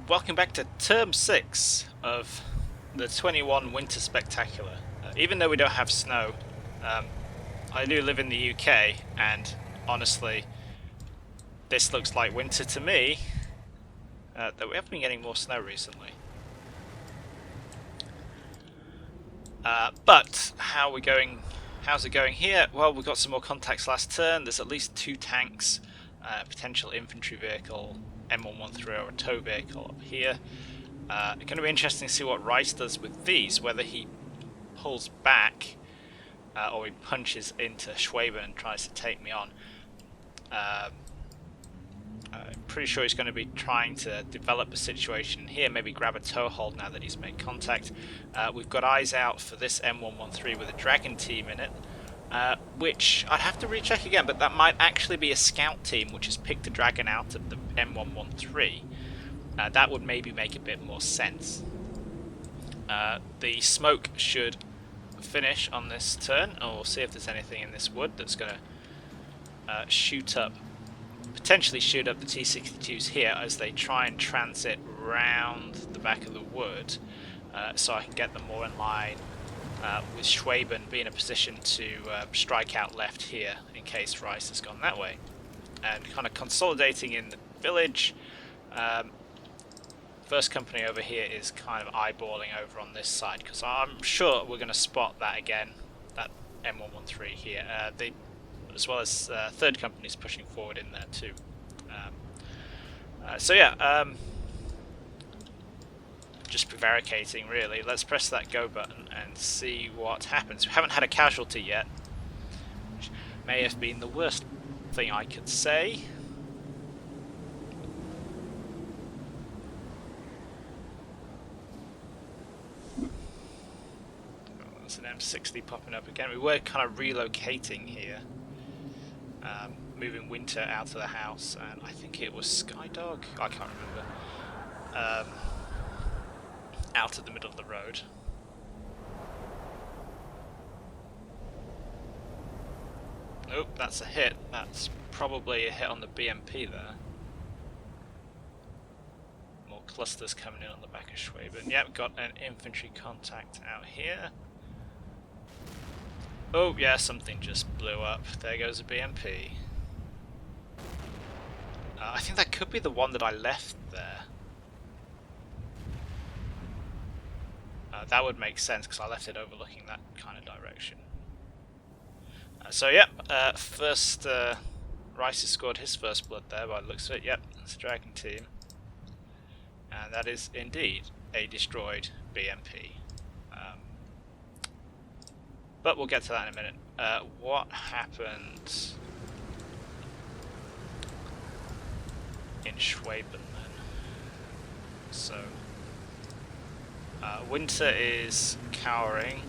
welcome back to Term 6 of the 21 Winter Spectacular. Even though we don't have snow, I do live in the UK, and honestly, this looks like winter to me, though we have been getting more snow recently. But how are we going? How's it going here? Well, we got some more contacts last turn. There's at least 2 tanks, a potential infantry vehicle, M113 or a tow vehicle up here. It's going to be interesting to see what Rice does with these, whether he pulls back or he punches into Schweben and tries to take me on. I'm pretty sure he's going to be trying to develop a situation here, maybe grab a tow hold now that he's made contact. We've got eyes out for this M113 with a Dragon team in it, which I'd have to recheck again, but that might actually be a scout team which has picked a Dragon out of the M113. That would maybe make a bit more sense. The smoke should finish on this turn, and we'll see if there's anything in this wood that's going to potentially shoot up the T-62s here as they try and transit round the back of the wood, so I can get them more in line with Schweben being in a position to strike out left here in case Rice has gone that way. And kind of consolidating in the village. First company over here is kind of eyeballing over on this side, because I'm sure we're going to spot that again, that M113 here. As well as third companies pushing forward in there too. So yeah, just prevaricating really. Let's press that go button and see what happens. We haven't had a casualty yet, which may have been the worst thing I could say. There's an M60 popping up again. We were kind of relocating here. Moving Winter out of the house, and I think it was Skydog, I can't remember, out of the middle of the road. Nope, that's a hit. That's probably a hit on the BMP there. More clusters coming in on the back of Schweben. Yep, got an infantry contact out here. Oh yeah, something just blew up. There goes a BMP. I think that could be the one that I left there. That would make sense because I left it overlooking that kind of direction. So yep, first Rice has scored his first blood there by the looks of it. Yep, it's a Dragon team. And that is indeed a destroyed BMP. But we'll get to that in a minute. What happened in Schweben then? So, Winter is cowering.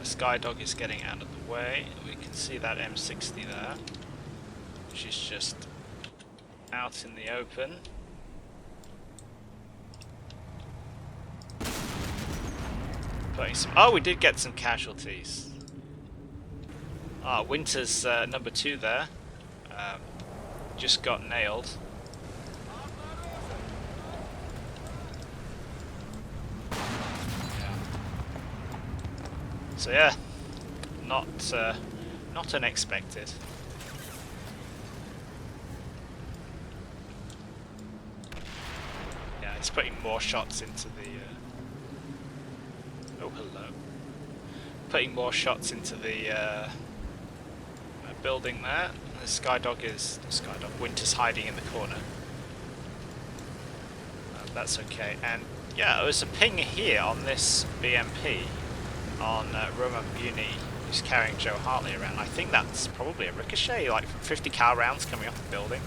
Skydog is getting out of the way. We can see that M60 there, which is just out in the open. Putting some. Oh, we did get some casualties. Winter's number 2 there, just got nailed. So yeah, not unexpected. Yeah, it's putting more shots into the. Oh, hello. Putting more shots into the. Building there. The Skydog, Winter's hiding in the corner. That's okay. And yeah, there was a ping here on this BMP on Roman Muni, who's carrying Joe Hartley around. I think that's probably a ricochet, like 50 cal rounds coming off the building.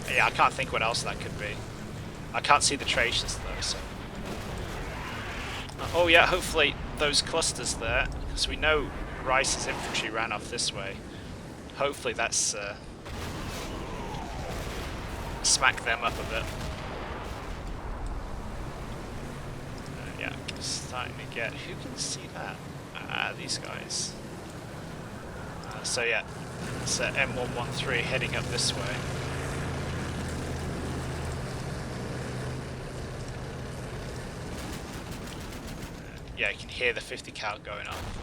Yeah, I can't think what else that could be. I can't see the traces though, so... Oh yeah, hopefully those clusters there, because we know Rice's infantry ran off this way. Hopefully that's smack them up a bit. Yeah, starting to get... Who can see that? These guys. So yeah, it's M113 heading up this way. Yeah, you can hear the 50 cal going off.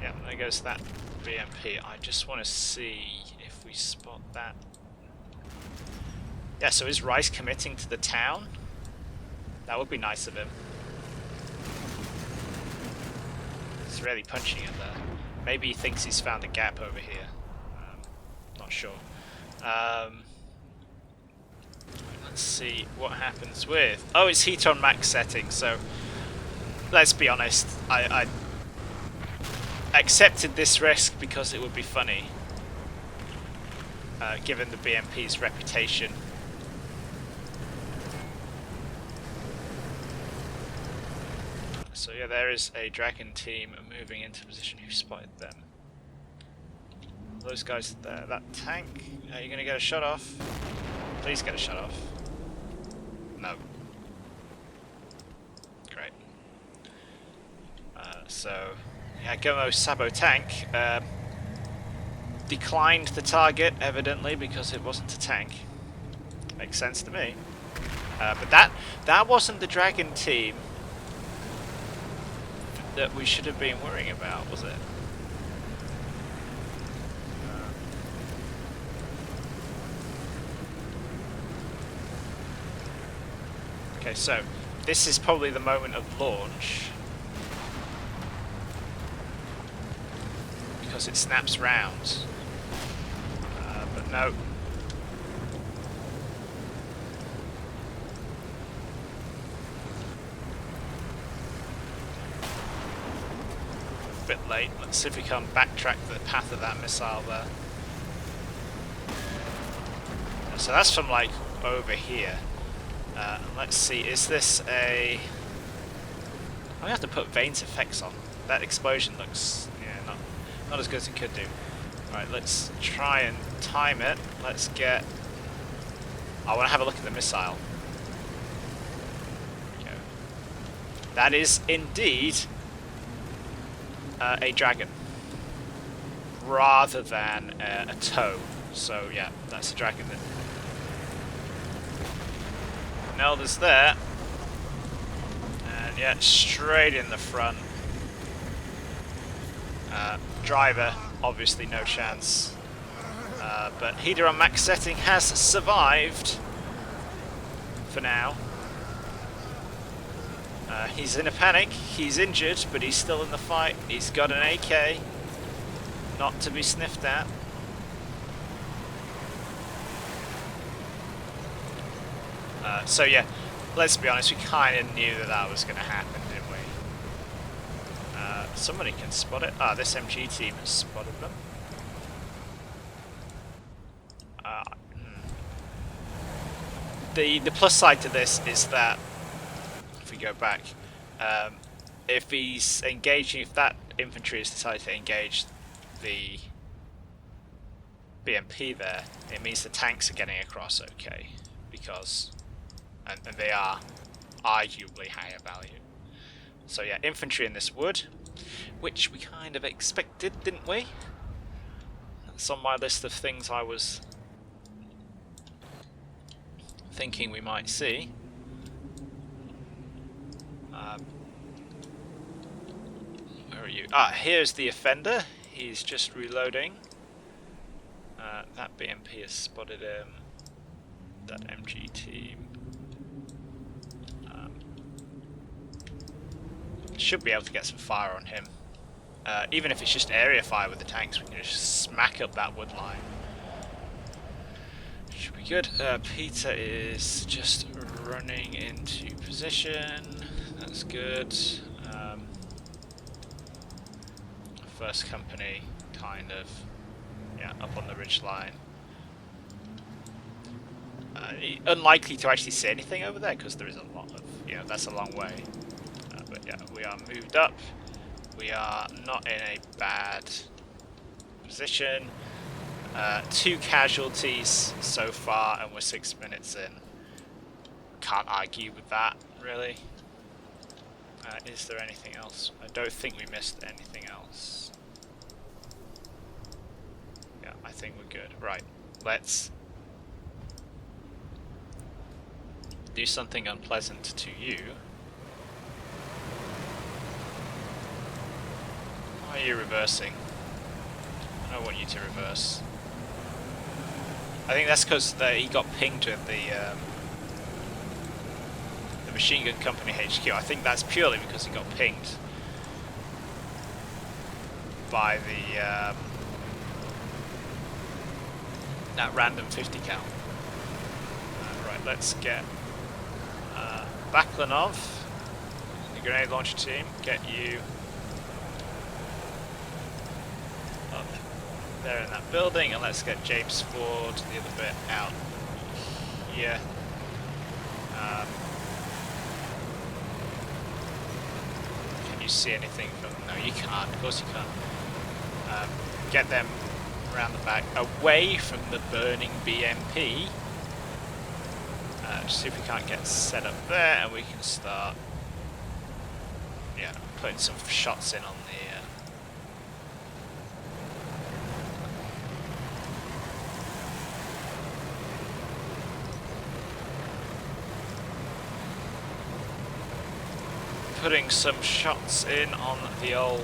Yeah, there goes that BMP. I just want to see if we spot that. Yeah, so is Rice committing to the town? That would be nice of him. He's really punching it there. Maybe he thinks he's found a gap over here. Not sure. Let's see what happens with... Oh, it's heat on max setting, so... Let's be honest, I accepted this risk because it would be funny. Given the BMP's reputation. So yeah, there is a Dragon team moving into position. Who spotted them? Those guys there. That tank. Are you going to get a shot off? Please get a shot off. No. Great. So, yeah, Gomo Sabo tank declined the target, evidently, because it wasn't a tank. Makes sense to me. But that wasn't the Dragon team that we should have been worrying about, was it? Okay, so this is probably the moment of launch because it snaps round, but no. Bit late. Let's see if we can backtrack the path of that missile there. So that's from like over here. Let's see, is this a... I'm gonna have to put Vane's effects on. That explosion looks, yeah, not as good as it could do. Alright, let's try and time it. Let's get... I want to have a look at the missile. There we go. That is indeed a Dragon, rather than a tow. So yeah, that's a Dragon that Nelda's there, and yeah, straight in the front. Driver, obviously no chance, but Heater on max setting has survived for now. He's in a panic, he's injured, but he's still in the fight. He's got an AK, not to be sniffed at. So yeah, let's be honest, we kind of knew that that was going to happen, didn't we? Somebody can spot it. Ah, this MG team has spotted them. The plus side to this is that, if we go back, if he's engaging, if that infantry has decided to engage the BMP there, it means the tanks are getting across okay, because... And they are arguably higher value. So yeah, infantry in this wood, which we kind of expected, didn't we? That's on my list of things I was thinking we might see. Where are you? Ah, here's the offender. He's just reloading. That BMP has spotted him. That MG team. Should be able to get some fire on him. Even if it's just area fire with the tanks, we can just smack up that wood line. Should be good. Peter is just running into position. That's good. First company, kind of, yeah, up on the ridge line. Unlikely to actually see anything over there because there is a lot of, you know, that's a long way. But yeah, we are moved up. We are not in a bad position. 2 casualties so far, and we're 6 minutes in. can't argue with that, really. Is there anything else? I don't think we missed anything else. Yeah, I think we're good. Right, let's do something unpleasant to you. Why are you reversing? I don't want you to reverse. I think that's because he got pinged with the Machine Gun Company HQ. I think that's purely because he got pinged by the that random 50 cal. Right, let's get Baklanov, the grenade launcher team, get you up there in that building, and let's get James Ford the other bit out here. Can you see anything from... No, you can't. Of course you can't. Get them around the back, away from the burning BMP. Just see if we can't get set up there, and we can start, yeah, putting some shots in on the putting some shots in on the old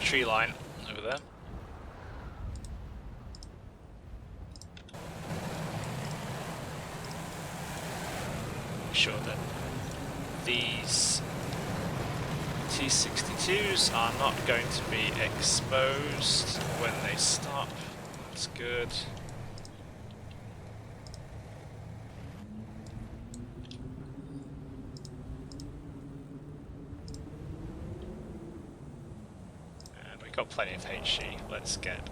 tree line over there. Sure that these T-62s are not going to be exposed when they stop. That's good. And we've got plenty of HE. Let's get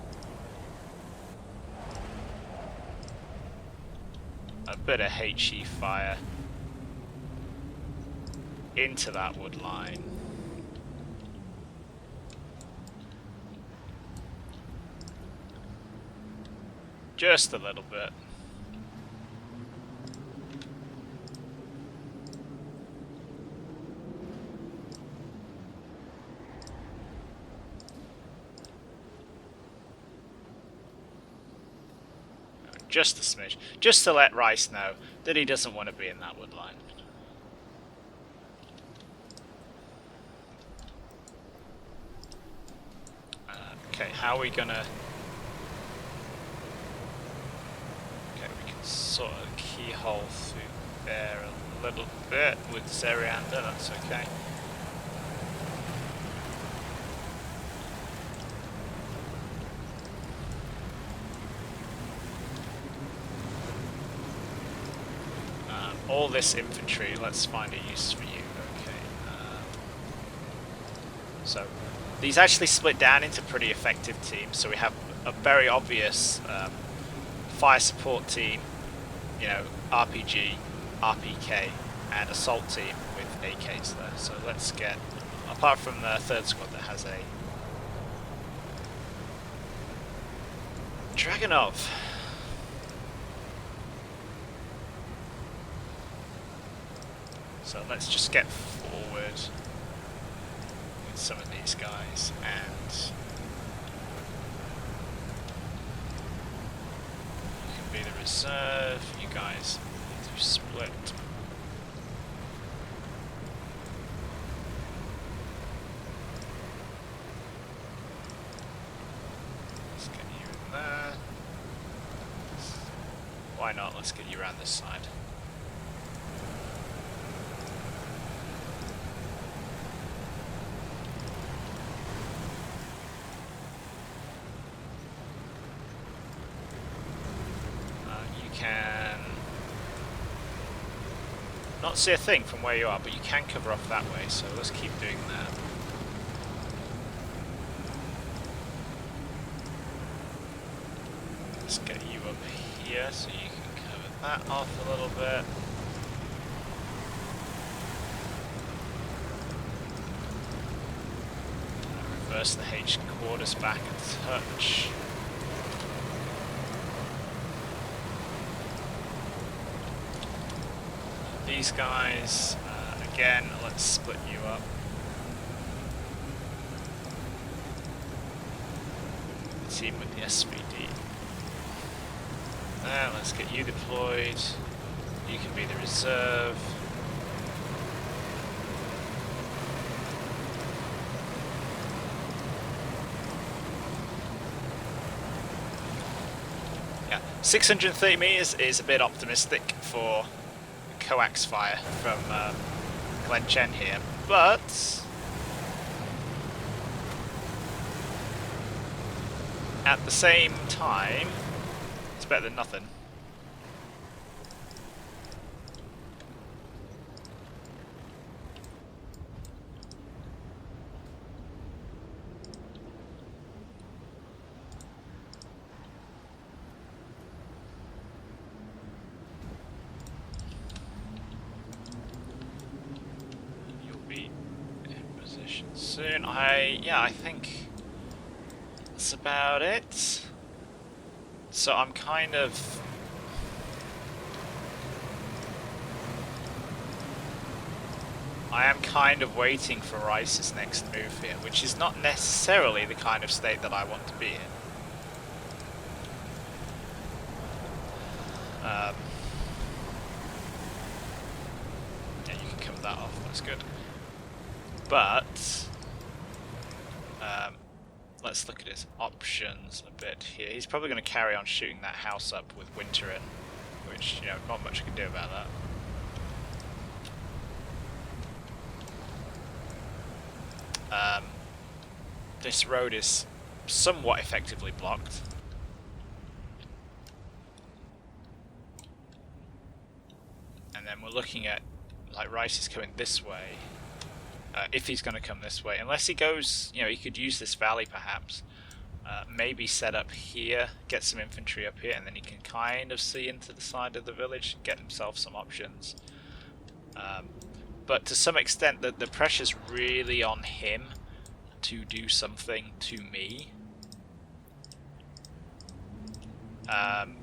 a bit of HE fire into that wood line. Just a little bit. Just a smidge. Just to let Rice know that he doesn't want to be in that wood line. Okay, how are we gonna... Okay, we can sort of keyhole through there a little bit with Zeriander, that's okay. All this infantry, let's find a use for you. Okay. So these actually split down into pretty effective teams. So we have a very obvious fire support team, you know, RPG, RPK, and assault team with AKs there. So let's get, apart from the third squad that has a Dragunov. So let's just get forward with some of these guys, and you can be the reserve. You guys need to split. Let's get you in there. Why not? Let's get you around this side. Can not see a thing from where you are, but you can cover off that way, so let's keep doing that. Let's get you up here so you can cover that off a little bit. Reverse the H quarters back a touch. These guys, again, let's split you up. The team with the SVD. Let's get you deployed. You can be the reserve. Yeah, 630 meters is a bit optimistic for coax fire from Glen Chen here, but at the same time, it's better than nothing. Soon. I think that's about it. So I'm kind of waiting for Rice's next move here, which is not necessarily the kind of state that I want to be in. Yeah, you can cover that off, that's good. But let's look at his options a bit here. He's probably going to carry on shooting that house up with winter in, which, you know, not much I can do about that. This road is somewhat effectively blocked. And then we're looking at, like, Rice is coming this way. If he's going to come this way, unless he goes, you know, he could use this valley perhaps, maybe set up here, get some infantry up here, and then he can kind of see into the side of the village, get himself some options. But to some extent, the pressure's really on him to do something to me,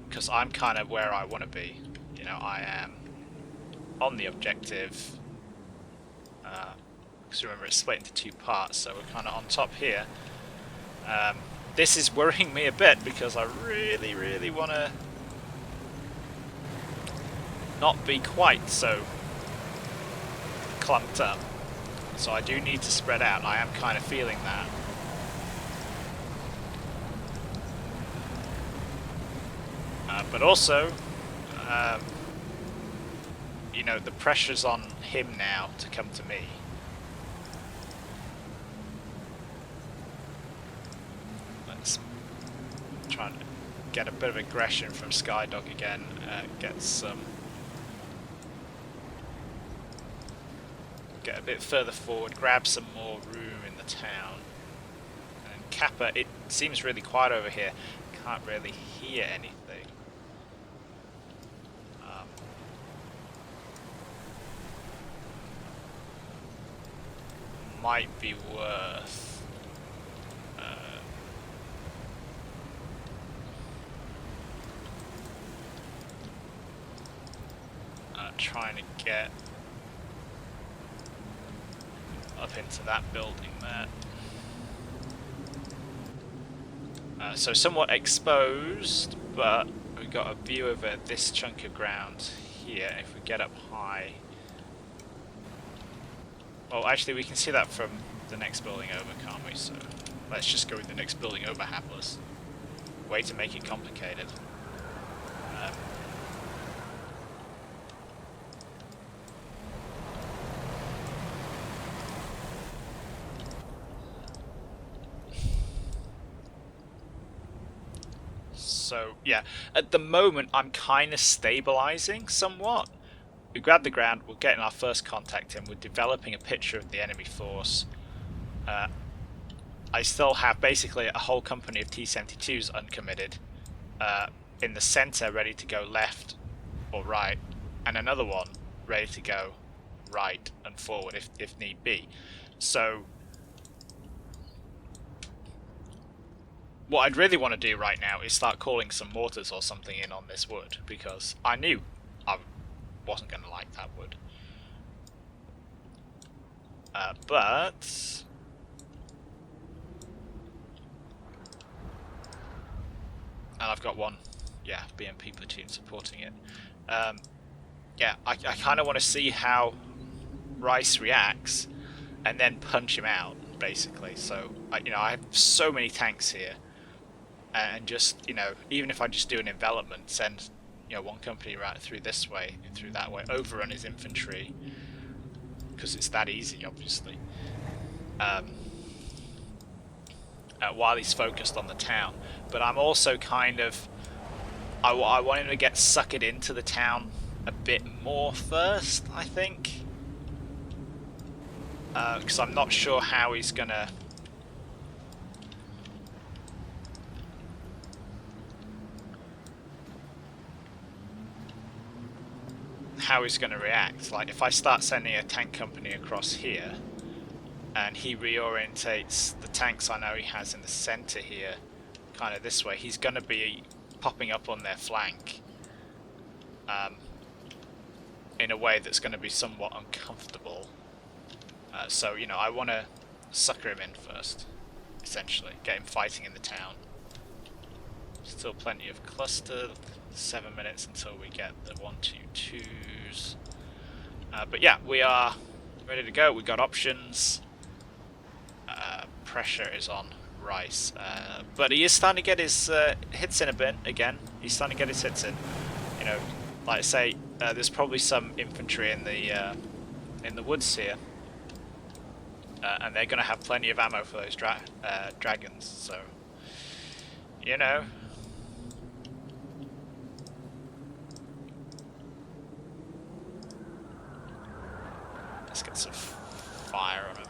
because I'm kind of where I want to be. You know, I am on the objective. Because remember, it's split into two parts, so we're kind of on top here. This is worrying me a bit because I really, really want to not be quite so clumped up. So I do need to spread out. I am kind of feeling that. But also, you know, the pressure's on him now to come to me. Let's try and get a bit of aggression from Skydog again, get a bit further forward, grab some more room in the town. And Kappa, it seems really quiet over here, can't really hear anything. Might be worth trying to get up into that building there. So somewhat exposed, but we've got a view over this chunk of ground here. If we get up high, well, actually we can see that from the next building over, can't we? So let's just go with the next building over, hapless. Way to make it complicated. So yeah, at the moment I'm kind of stabilizing somewhat. We grab the ground, we're getting our first contact in, we're developing a picture of the enemy force. I still have basically a whole company of T-72s uncommitted, in the center ready to go left or right, and another one ready to go right and forward if need be. So what I'd really want to do right now is start calling some mortars or something in on this wood, because I knew I wasn't going to like that wood. But and I've got one, yeah, BMP platoon supporting it. Yeah, I kind of want to see how Rice reacts, and then punch him out, basically. So, I have so many tanks here, and just, even if I just do an envelopment, send, one company right through this way, through that way, overrun his infantry, because it's that easy, obviously. While he's focused on the town, but I'm also kind of, I want him to get suckered into the town a bit more first, I think, because I'm not sure how he's gonna react. Like, if I start sending a tank company across here and he reorientates the tanks I know he has in the center here kind of this way, he's going to be popping up on their flank in a way that's going to be somewhat uncomfortable. So, I want to sucker him in first, essentially. Get him fighting in the town. Still plenty of cluster. 7 minutes until we get the 1-2-2s. But yeah, we are ready to go. We've got options. Pressure is on Rice. But he is starting to get his hits in a bit again. He's starting to get his hits in. Like I say, there's probably some infantry in the woods here. And they're going to have plenty of ammo for those dragons. So, let's get some fire on him.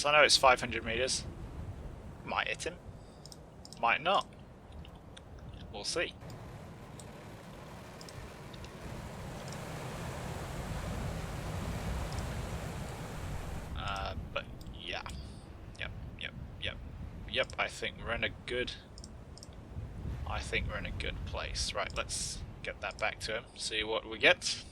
I know it's 500 meters. Might hit him. Might not. We'll see. But yeah. Yep, I think we're in a good place. Right, let's get that back to him, see what we get.